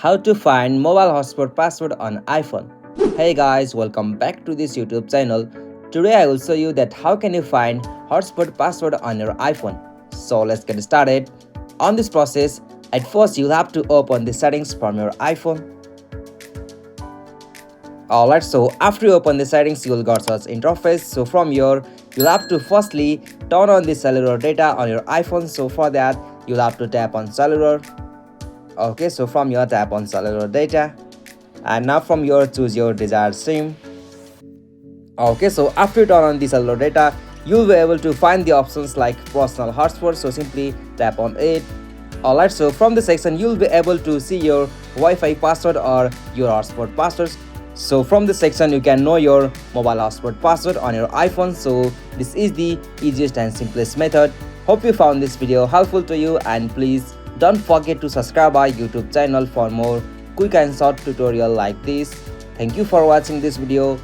How to find mobile hotspot password on iPhone. Hey guys, welcome back to this YouTube channel. Today I will show you that how can you find hotspot password on your iPhone. So let's get started. On this process, at first you'll have to open the settings from your iPhone. Alright, so after you open the settings, you'll got such interface. So from here, you'll have to firstly turn on the cellular data on your iPhone. So for that, you'll have to tap on cellular. Okay, so from here tap on cellular data, and now from here choose your desired SIM. Okay, so after you turn on the cellular data, you'll be able to find the options like personal hotspot, so simply tap on it. Alright, so from the section you'll be able to see your Wi-Fi password or your hotspot passwords. So from this section you can know your mobile hotspot password on your iPhone. So this is the easiest and simplest method. Hope you found this video helpful to you, and please don't forget to subscribe our YouTube channel for more quick and short tutorial like this. Thank you for watching this video.